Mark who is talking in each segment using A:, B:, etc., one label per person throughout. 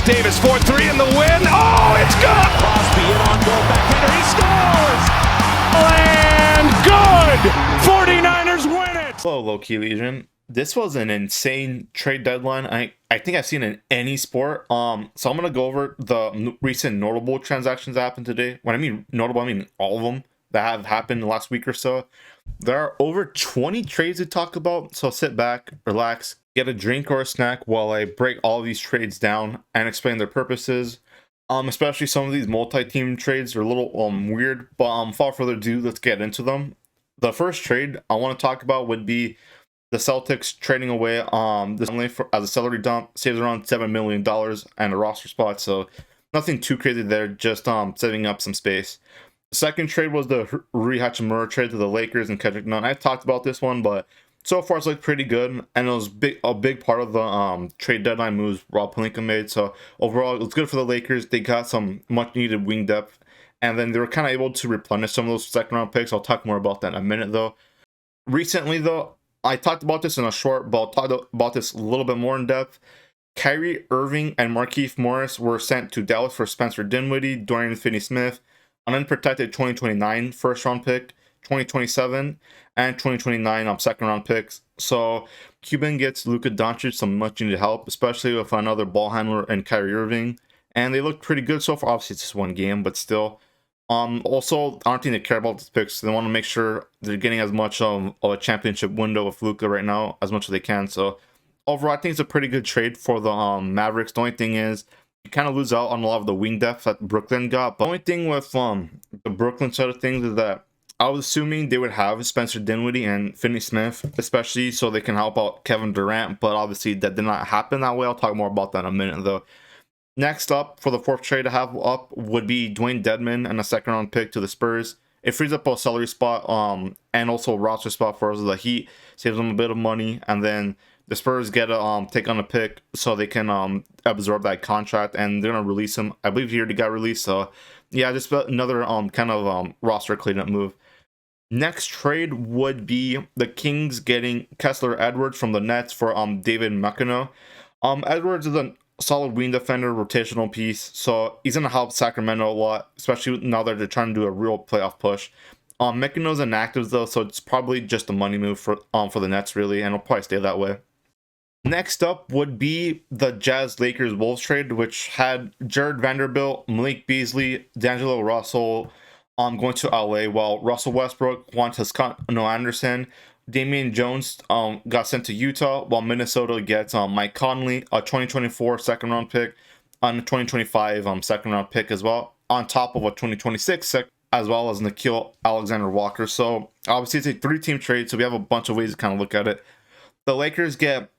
A: Davis 4-3 in the win. Oh, it's good!
B: Crosby in on goal, backhander, he scores!
A: And good! 49ers win it!
C: Hello, Loki Legion. This was an insane trade deadline. I think I've seen in any sport. So I'm gonna go over the recent notable transactions that happened today. When I mean notable, I mean all of them that have happened in the last week or so. There are over 20 trades to talk about, so sit back, relax, get a drink or a snack while I break all these trades down and explain their purposes. Especially some of these multi-team trades are a little weird, but without further ado, let's get into them. The first trade I want to talk about would be the Celtics trading away this only as a salary dump, saves around $7 million and a roster spot, so nothing too crazy there, just saving up some space. The second trade was the Rui Hachimura trade to the Lakers and Kendrick Nunn. I talked about this one, but so far it's looked pretty good, and it was a big part of the trade deadline moves Rob Pelinka made. So overall, it was good for the Lakers. They got some much needed wing depth, and then they were kind of able to replenish some of those second round picks. I'll talk more about that in a minute, though. Recently, though, I talked about this in a short, but I'll talk about this a little bit more in depth. Kyrie Irving and Markieff Morris were sent to Dallas for Spencer Dinwiddie, Dorian Finney-Smith, an unprotected 2029 first round pick, 2027, and 2029 second round picks. So Cuban gets Luka Doncic some much needed help, especially with another ball handler and Kyrie Irving, and they look pretty good so far. Obviously, it's just one game, but still. Also, I don't think they care about the picks. They want to make sure they're getting as much of a championship window with Luka right now as much as they can. So overall, I think it's a pretty good trade for the Mavericks. The only thing is, you kind of lose out on a lot of the wing depth that Brooklyn got. But the only thing with the Brooklyn side of things is that I was assuming they would have Spencer Dinwiddie and Finney-Smith, especially so they can help out Kevin Durant. But obviously, that did not happen that way. I'll talk more about that in a minute, though. Next up, for the fourth trade to have up, would be Dwayne Dedmon and a second round pick to the Spurs. It frees up a salary spot and also a roster spot for the Heat, saves them a bit of money, and then the Spurs get a take on a pick so they can absorb that contract, and they're gonna release him. I believe he already got released, so yeah, just another kind of roster cleanup move. Next trade would be the Kings getting Kessler Edwards from the Nets for David McAnuno. Edwards is a solid wing defender, rotational piece, so he's gonna help Sacramento a lot, especially now that they're trying to do a real playoff push. McAnuno's inactive though, so it's probably just a money move for the Nets, really, and it'll probably stay that way. Next up would be the Jazz Lakers Wolves trade, which had Jared Vanderbilt, Malik Beasley, D'Angelo Russell going to LA, while Russell Westbrook, Juan Toscano Anderson, Damian Jones got sent to Utah, while Minnesota gets Mike Conley, a 2024 second round pick, and a 2025 second round pick as well, on top of a 2026 as well as Nickeil Alexander-Walker. So obviously it's a 3-team trade, so we have a bunch of ways to kind of look at it. The Lakers get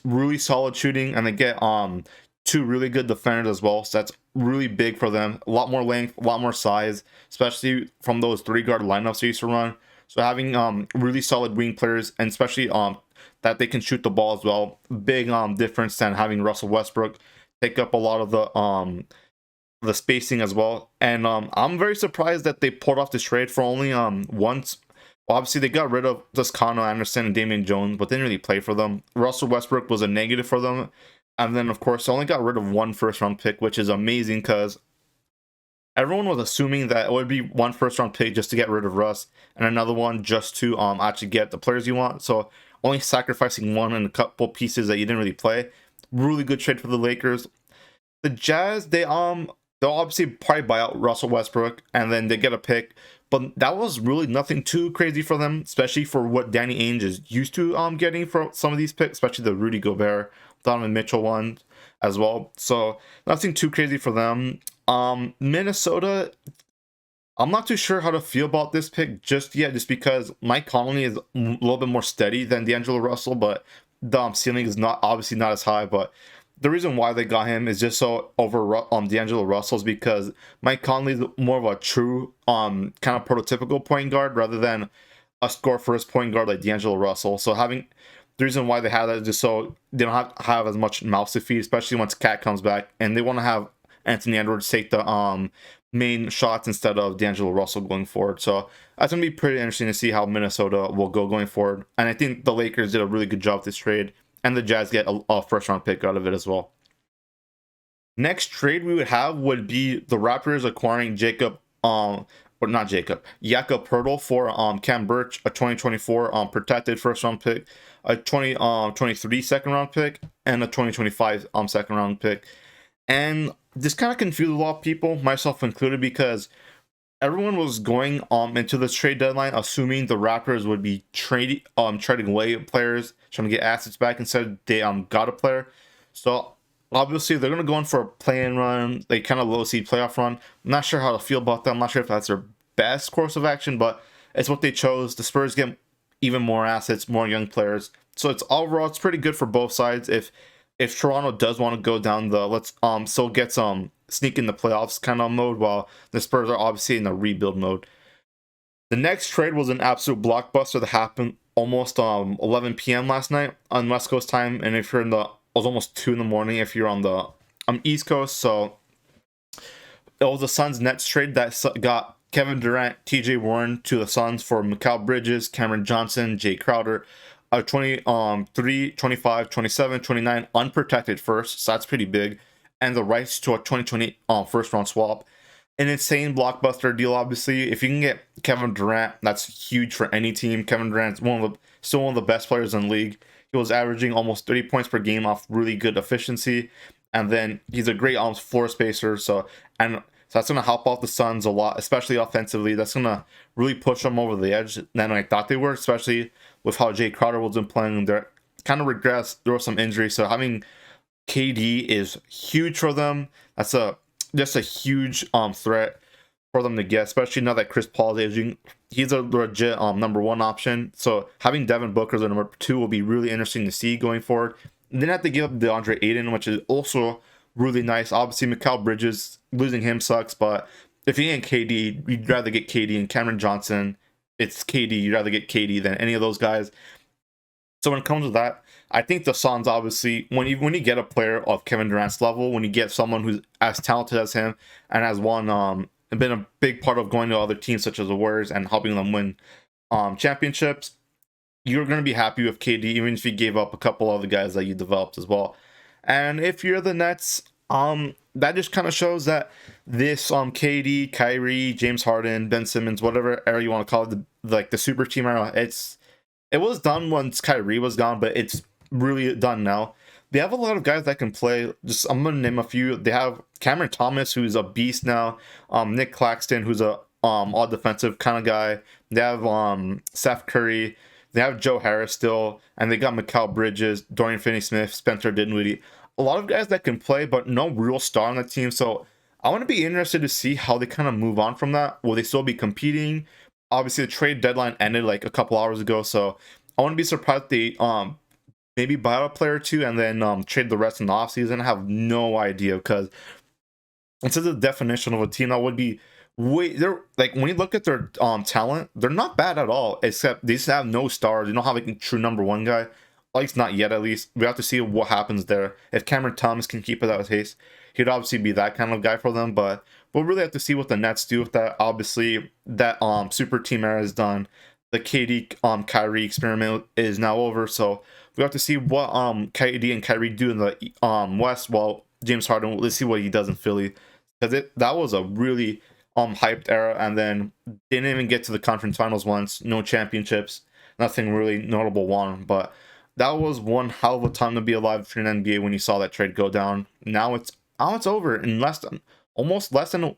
C: really solid shooting, and they get 2 really good defenders as well, so that's really big for them. A lot more length, a lot more size, especially from those 3-guard lineups they used to run. So having really solid wing players, and especially that they can shoot the ball as well, big difference than having Russell Westbrook take up a lot of the spacing as well. And I'm very surprised that they pulled off this trade for only once. Obviously, they got rid of Toscano Anderson and Damian Jones, but they didn't really play for them. Russell Westbrook was a negative for them. And then, of course, they only got rid of 1 first-round pick, which is amazing because everyone was assuming that it would be 1 first-round pick just to get rid of Russ and another one just to actually get the players you want. So only sacrificing 1 and a couple pieces that you didn't really play. Really good trade for the Lakers. The Jazz, they'll obviously probably buy out Russell Westbrook, and then they get a pick. But that was really nothing too crazy for them, especially for what Danny Ainge is used to getting for some of these picks, especially the Rudy Gobert, Donovan Mitchell one as well. So nothing too crazy for them. Minnesota, I'm not too sure how to feel about this pick just yet, just because Mike Conley is a little bit more steady than D'Angelo Russell, but the ceiling is obviously not as high. But the reason why they got him is just so over D'Angelo Russell's, because Mike Conley is more of a true kind of prototypical point guard rather than a score first point guard like D'Angelo Russell. So having the reason why they have that is just so they don't have as much mouths to feed, especially once Cat comes back, and they want to have Anthony Edwards take the main shots instead of D'Angelo Russell going forward. So that's going to be pretty interesting to see how Minnesota will go going forward. And I think the Lakers did a really good job with this trade, and the Jazz get a first round pick out of it as well. Next trade we would have would be the Raptors acquiring or not Jacob, Jakob Poeltl for Cam Birch, a 2024 protected first round pick, a 2023 second round pick, and a 2025 second round pick. And this kind of confused a lot of people, myself included, because everyone was going into this trade deadline assuming the Raptors would be trading away players, trying to get assets back instead they got a player. So obviously they're gonna go in for a play-in run, like kind of low seed playoff run. I'm not sure how to feel about that. I'm not sure if that's their best course of action, but it's what they chose. The Spurs get even more assets, more young players. So it's overall it's pretty good for both sides. If Toronto does want to go down the let's still get some sneak in the playoffs kind of mode, while the Spurs are obviously in the rebuild mode. The next trade was an absolute blockbuster that happened almost 11 p.m. last night on West Coast time, and if you're in the it was almost 2 in the morning if you're on the East Coast. So it was the Suns Nets trade that got Kevin Durant, TJ Warren to the Suns for Mikal Bridges, Cameron Johnson, Jay Crowder, a 23, 25, 27, 29 unprotected first, so that's pretty big, and the rights to a 2020 first round swap. An insane blockbuster deal, obviously. If you can get Kevin Durant, that's huge for any team. Kevin Durant's still one of the best players in the league. He was averaging almost 30 points per game off really good efficiency, and then he's a great floor spacer. So that's going to help out the Suns a lot, especially offensively. That's going to really push them over the edge than I thought they were, especially with how Jay Crowder was playing. They're kind of regressed. There were some injuries, so having KD is huge for them. That's just a huge threat for them to get, especially now that Chris Paul is aging. He's a legit number one option. So having Devin Booker as a number 2 will be really interesting to see going forward. And then have to give up DeAndre Ayton, which is also really nice. Obviously, Mikal Bridges, losing him sucks, but if you get KD, you'd rather get KD. And Cameron Johnson, it's KD. You'd rather get KD than any of those guys. So when it comes to that, I think the Suns, obviously, when you get a player of Kevin Durant's level, when you get someone who's as talented as him and has been a big part of going to other teams such as the Warriors and helping them win championships, you're going to be happy with KD, even if you gave up a couple other guys that you developed as well. And if you're the Nets, that just kind of shows that this KD, Kyrie, James Harden, Ben Simmons, whatever era you want to call it, the super team era, it was done once Kyrie was gone, but it's really done now. They have a lot of guys that can play. Just I'm gonna name a few. They have Cameron Thomas, who's a beast now. Nick Claxton, who's a all defensive kind of guy. They have Seth Curry. They have Joe Harris still, and they got Mikal Bridges, Dorian Finney-Smith, Spencer Dinwiddie. A lot of guys that can play, but no real star on the team. So I want to be interested to see how they kind of move on from that. Will they still be competing? Obviously, the trade deadline ended like a couple hours ago, so I wouldn't be surprised if they maybe buy out a player or two and then trade the rest in the offseason. I have no idea, because instead of the definition of a team that would be they're like, when you look at their talent, they're not bad at all, except they just have no stars. They don't have like a true number one guy, at least not yet. At least we have to see what happens there. If Cameron Thomas can keep it at pace, he'd obviously be that kind of guy for them, but we'll really have to see what the Nets do with that. Obviously, that super team era is done. The KD Kyrie experiment is now over, so we have to see what KD and Kyrie do in the West. While James Harden, let's see what he does in Philly, because that was a really hyped era, and then didn't even get to the conference finals once. No championships, nothing really notable won, but that was one hell of a time to be alive for an NBA when you saw that trade go down. Now it's over in almost less than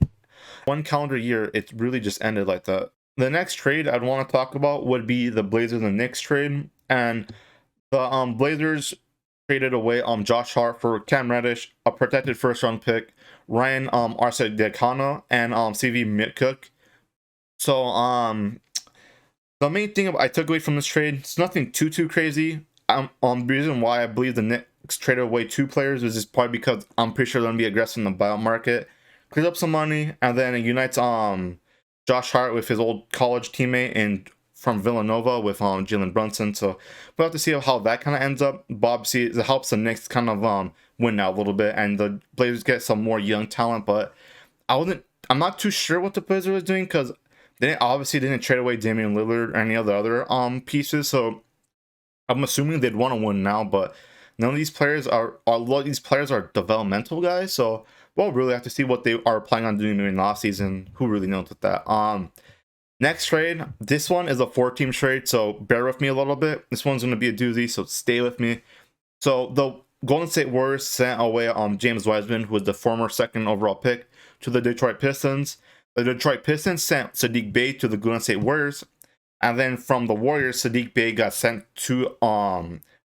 C: one calendar year. It really just ended like that. The next trade I'd want to talk about would be the Blazers and Knicks trade, and the Blazers traded away Josh Hart for Cam Reddish, a protected first round pick, Ryan Arcidiacono, and CV Mitcook. So the main thing I took away from this trade, it's nothing too crazy. The reason why I believe the Knicks traded away 2 players is just probably because I'm pretty sure they're gonna be aggressive in the buyout market, clears up some money, and then it unites Josh Hart with his old college teammate from Villanova with Jalen Brunson. So we'll have to see how that kind of ends up. Bob it helps the Knicks kind of win now a little bit, and the Blazers get some more young talent. But I'm not too sure what the Blazers was doing, because they obviously didn't trade away Damian Lillard or any of the other pieces. So I'm assuming they'd want to win now, but none of these players are, a lot of these players are developmental guys. So we'll really have to see what they are planning on doing in the offseason. Who really knows with that? Next trade, this one is a 4-team trade, so bear with me a little bit. This one's going to be a doozy, so stay with me. So the Golden State Warriors sent away James Wiseman, who was the former 2nd overall pick, to the Detroit Pistons. The Detroit Pistons sent Saddiq Bey to the Golden State Warriors, and then from the Warriors, Saddiq Bey got sent to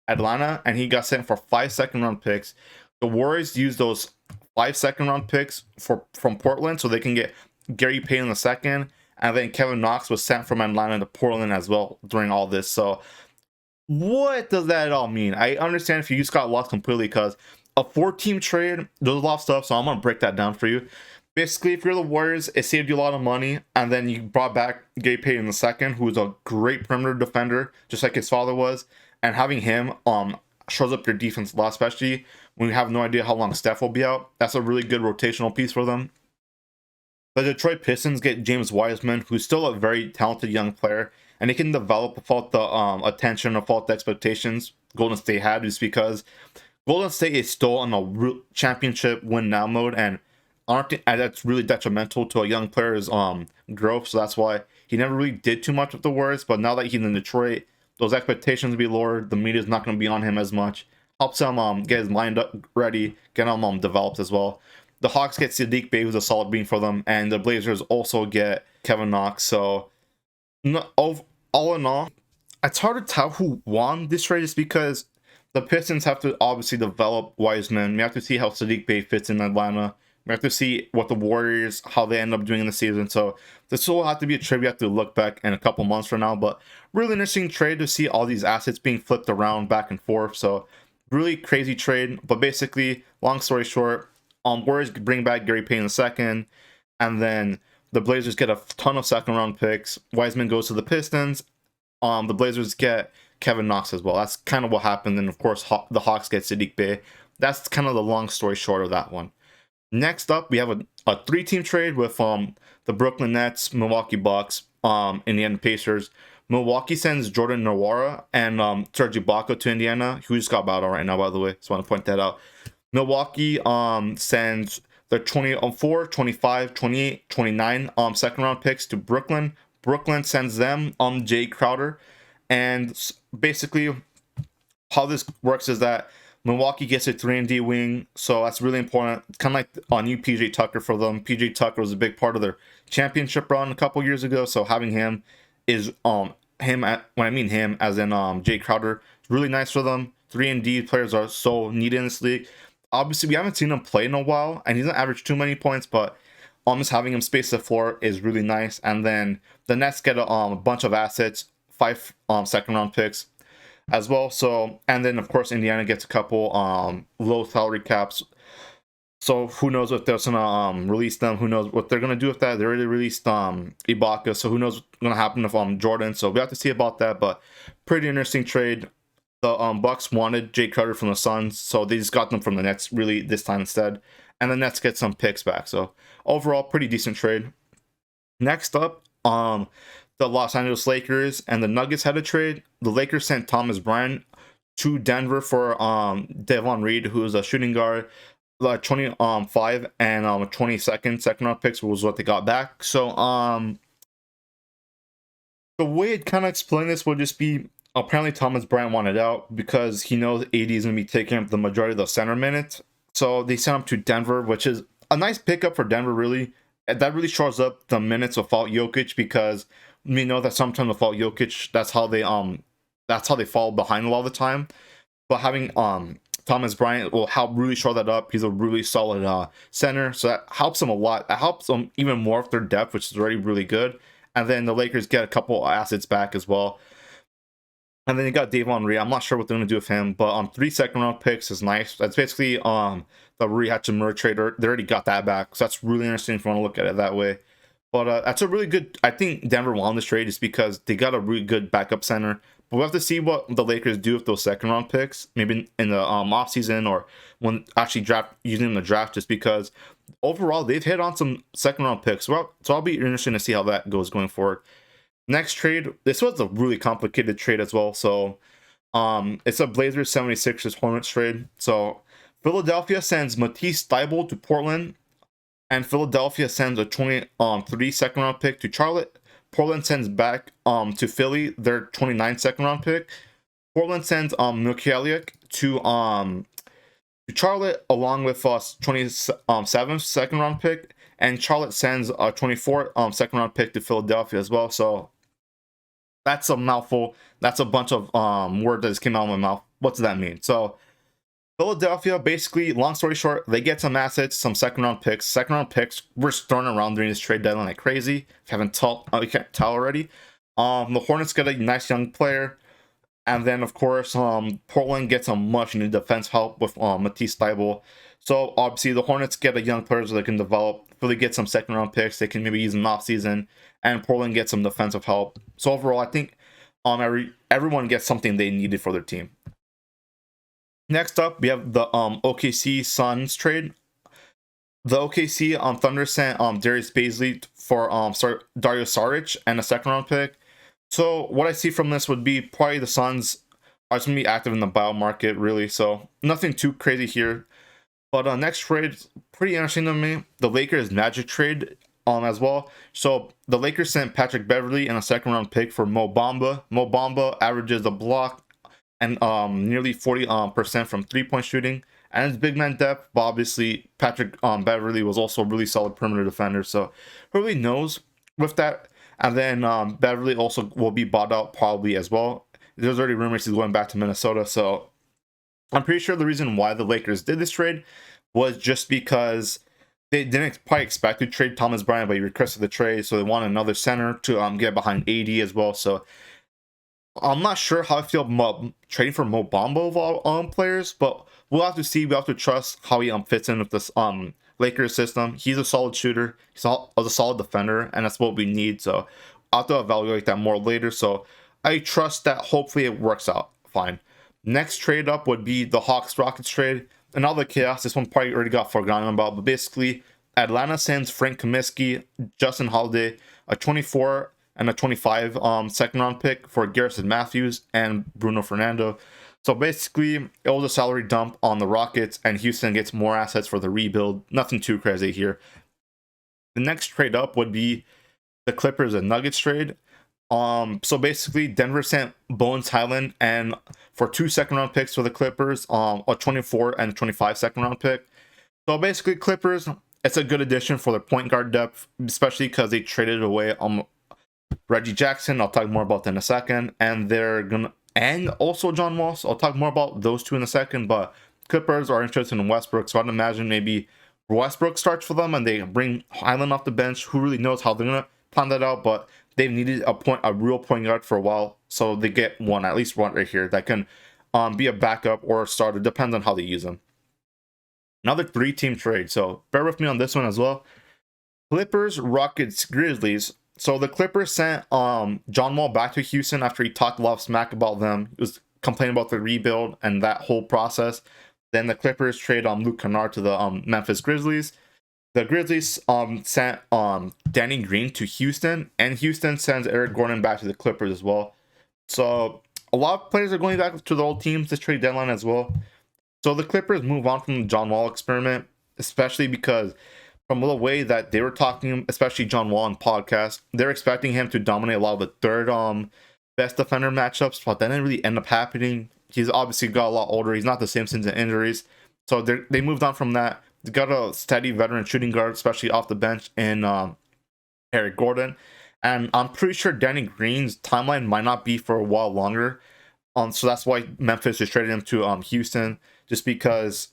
C: Atlanta, and he got sent for 5 second-round picks. The Warriors used those 5 second-round picks from Portland, so they can get Gary Payton II. And then Kevin Knox was sent from Atlanta to Portland as well during all this. So what does that all mean? I understand if you just got lost completely, because a 4-team trade, there's a lot of stuff. So I'm going to break that down for you. Basically, if you're the Warriors, it saved you a lot of money. And then you brought back Gary Payton II, who is a great perimeter defender, just like his father was. And having him shows up your defense a lot, especially when you have no idea how long Steph will be out. That's a really good rotational piece for them. The Detroit Pistons get James Wiseman, who's still a very talented young player, and he can develop without the attention, without the expectations Golden State had, just because Golden State is still in a championship win now mode, and that's really detrimental to a young player's growth. So that's why he never really did too much with the Warriors. But now that he's in Detroit, those expectations will be lowered. The media's not going to be on him as much. Helps him get his mind up ready, get him developed as well. The Hawks get Saddiq Bey, who's a solid bean for them, and the Blazers also get Kevin Knox. So, all in all, it's hard to tell who won this trade, just because the Pistons have to obviously develop Wiseman. We have to see how Saddiq Bey fits in Atlanta. We have to see what the Warriors, how they end up doing in the season. So this will have to be a trade we have to look back in a couple months from now. But really interesting trade to see all these assets being flipped around back and forth. So really crazy trade. But basically, long story short, Warriors bring back Gary Payton II, and then the Blazers get a ton of second-round picks. Wiseman goes to the Pistons. The Blazers get Kevin Knox as well. That's kind of what happened. And, of course, the Hawks get Saddiq Bey. That's kind of the long story short of that one. Next up, we have a 3-team trade with the Brooklyn Nets, Milwaukee Bucks, Indiana Pacers. Milwaukee sends Jordan Nwora and Serge Ibaka to Indiana, who just got bowed out right now, by the way. Just want to point that out. Milwaukee sends their 24, 25, 28, 29 second round picks to Brooklyn. Brooklyn sends them Jay Crowder. And basically how this works is that Milwaukee gets a 3-and-D wing, so that's really important. It's kind of like a new PJ Tucker for them. PJ Tucker was a big part of their championship run a couple years ago, so having him is when I mean him as in Jay Crowder, it's really nice for them. 3-and-D players are so needed in this league. Obviously, we haven't seen him play in a while, and he's not averaged too many points, but almost having him space the floor is really nice. And then the Nets get a bunch of assets, 5 second-round picks as well. So, and then, of course, Indiana gets a couple low salary caps. So, who knows if they're going to release them? Who knows what they're going to do with that? They already released Ibaka, so who knows what's going to happen with Jordan. So, we have to see about that, but pretty interesting trade. The Bucks wanted Jay Crowder from the Suns, so they just got them from the Nets really this time instead. And the Nets get some picks back. So overall, pretty decent trade. Next up, the Los Angeles Lakers and the Nuggets had a trade. The Lakers sent Thomas Bryant to Denver for Devon Reed, who is a shooting guard. 25 and 22nd second round picks was what they got back. So the way I'd kind of explain this would just be, apparently Thomas Bryant wanted out because he knows AD is going to be taking up the majority of the center minutes. So they sent him to Denver, which is a nice pickup for Denver, really. That really shores up the minutes without Jokic, because we know that sometimes without Jokic, that's how they fall behind a lot of the time. But having Thomas Bryant will help really shore that up. He's a really solid center, so that helps them a lot. That helps them even more with their depth, which is already really good. And then the Lakers get a couple assets back as well. And then you got Devon Reed. I'm not sure what they're going to do with him, but 3 second-round picks is nice. That's basically the Rui Hachimura trader. They already got that back, so that's really interesting if you want to look at it that way. But that's a really good... I think Denver won this trade just because they got a really good backup center. But we'll have to see what the Lakers do with those second-round picks, maybe in the offseason or when actually using them in the draft, just because overall they've hit on some second-round picks. Well, so I'll be interested to see how that goes going forward. Next trade, this was a really complicated trade as well. So It's a Blazers 76ers Hornets trade. So Philadelphia sends Matisse Thybulle to Portland, and Philadelphia sends a 23 second round pick to Charlotte. Portland sends back to Philly their 29 second round pick. Portland sends Mikhailiuk to Charlotte along with a 27th second round pick, and Charlotte sends a 24 second round pick to Philadelphia as well. So that's a mouthful. That's a bunch of words that just came out of my mouth. What does that mean? So Philadelphia, basically, long story short, they get some assets, some second round picks. Second round picks were thrown around during this trade deadline like crazy. If you you can't tell already. The Hornets get a nice young player. And then, of course, Portland gets some much needed defense help with Matisse Thybulle. So, obviously, the Hornets get a young player so they can develop. Philly get some second round picks they can maybe use in the offseason. And Portland gets some defensive help. So, overall, I think everyone gets something they needed for their team. Next up, we have the OKC Suns trade. The OKC Thunder sent Darius Bazley for Dario Saric and a second round pick. So what I see from this would be probably the Suns are going to be active in the buyout market, really. So nothing too crazy here. But next trade is pretty interesting to me. The Lakers Magic trade as well. So the Lakers sent Patrick Beverley and a second round pick for Mo Bamba. Mo Bamba averages a block and nearly 40% from 3-point shooting. And his big man depth, but obviously Patrick Beverley was also a really solid perimeter defender. So who really knows with that? And then Beverly also will be bought out probably as well. There's already rumors he's going back to Minnesota. So I'm pretty sure the reason why the Lakers did this trade was just because they didn't probably expect to trade Thomas Bryant, but he requested the trade. So they want another center to get behind AD as well. So I'm not sure how I feel about trading for Mo Bamba of all players, but we'll have to see. We have to trust how he fits in with this Lakers system. He's a solid shooter. He's a solid defender, and that's what we need. So I'll have to evaluate that more later. So I trust that hopefully it works out fine. Next trade up would be the Hawks Rockets trade. Another chaos. This one probably already got forgotten about, but basically Atlanta sends Frank Kaminsky, Justin Holiday, a 24 and a 25 second round pick for Garrison Matthews and Bruno Fernando. So basically, it was a salary dump on the Rockets, and Houston gets more assets for the rebuild. Nothing too crazy here. The next trade up would be the Clippers and Nuggets trade. So basically, Denver sent Bones Highland and for 2 second round picks for the Clippers, a 24 and 25 second round pick. So basically, Clippers, it's a good addition for their point guard depth, especially because they traded away Reggie Jackson. I'll talk more about that in a second, and also John Wall. So I'll talk more about those two in a second, but Clippers are interested in Westbrook, so I'd imagine maybe Westbrook starts for them and they bring Highland off the bench. Who really knows how they're going to plan that out, but they've needed a real point guard for a while, so they get at least one right here that can be a backup or a starter, depends on how they use them. Another 3-team trade, so bear with me on this one as well. Clippers, Rockets, Grizzlies. So the Clippers sent John Wall back to Houston after he talked a lot of smack about them. He was complaining about the rebuild and that whole process. Then the Clippers trade Luke Kennard to the Memphis Grizzlies. The Grizzlies sent Danny Green to Houston, and Houston sends Eric Gordon back to the Clippers as well. So a lot of players are going back to the old teams this trade deadline as well. So the Clippers move on from the John Wall experiment, especially because from the way that they were talking, especially John Wall on podcast, they're expecting him to dominate a lot of the third best defender matchups, but that didn't really end up happening. He's obviously got a lot older. He's not the same since the injuries. So they moved on from that. They got a steady veteran shooting guard, especially off the bench, in Eric Gordon. And I'm pretty sure Danny Green's timeline might not be for a while longer. So that's why Memphis is trading him to Houston, just because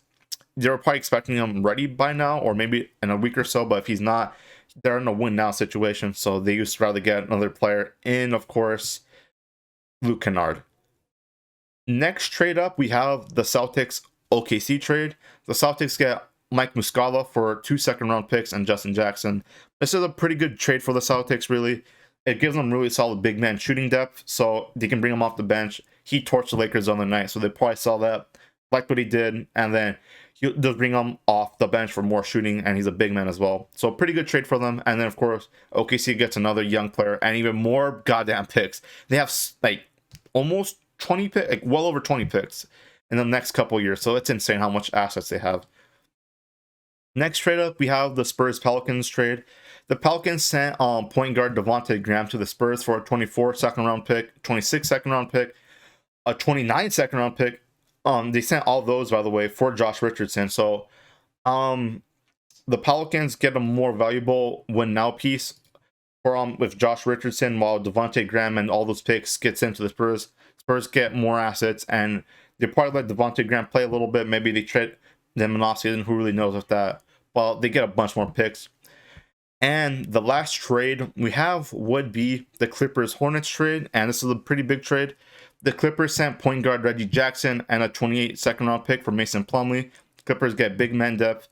C: they were probably expecting him ready by now, or maybe in a week or so. But if he's not, they're in a win now situation. So they used to rather get another player in, of course, Luke Kennard. Next trade up, we have the Celtics OKC trade. The Celtics get Mike Muscala for 2 second-round picks and Justin Jackson. This is a pretty good trade for the Celtics, really. It gives them really solid big man shooting depth, so they can bring him off the bench. He torched the Lakers on the night, so they probably saw that, liked what he did, and then he'll just bring him off the bench for more shooting, and he's a big man as well. So pretty good trade for them. And then, of course, OKC gets another young player and even more goddamn picks. They have, like, almost like well over 20 picks in the next couple of years. So it's insane how much assets they have. Next trade up, we have the Spurs Pelicans trade. The Pelicans sent point guard Devontae Graham to the Spurs for a 24 second round pick, 26 second round pick, a 29 second round pick. They sent all those, by the way, for Josh Richardson. So the Pelicans get a more valuable win now piece for with Josh Richardson, while Devontae Graham and all those picks gets into the Spurs. Spurs get more assets, and they probably let Devontae Graham play a little bit. Maybe they trade them in offseason. Who really knows with that? Well, they get a bunch more picks. And the last trade we have would be the Clippers Hornets trade, and this is a pretty big trade. The Clippers sent point guard Reggie Jackson and a 28 second round pick for Mason Plumlee. Clippers get big man depth.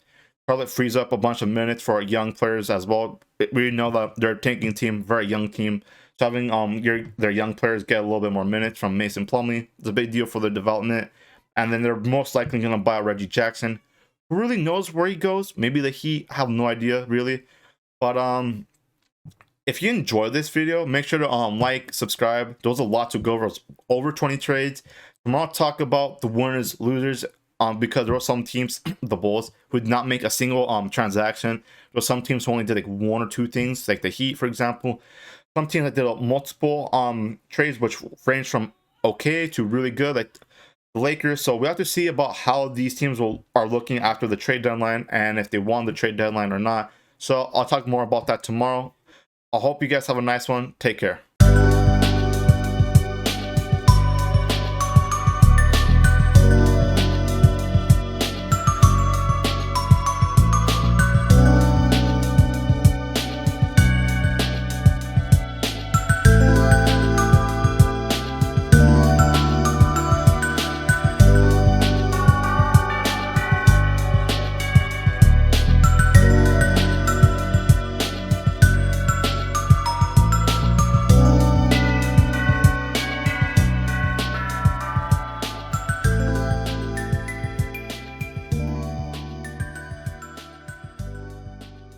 C: Charlotte frees up a bunch of minutes for young players as well. We know that they're a tanking team, very young team. So having their young players get a little bit more minutes from Mason Plumlee is a big deal for their development. And then they're most likely going to buy Reggie Jackson. Who really knows where he goes? Maybe the Heat, have no idea really. But if you enjoyed this video, make sure to like, subscribe. There was a lot to go over. Over 20 trades. Tomorrow I'll talk about the winners, losers. Because there were some teams, the Bulls, who did not make a single transaction. There were some teams who only did like one or two things, like the Heat, for example. Some teams that did multiple trades, which range from okay to really good, like the Lakers. So we have to see about how these teams are looking after the trade deadline and if they won the trade deadline or not. So I'll talk more about that tomorrow. I hope you guys have a nice one. Take care.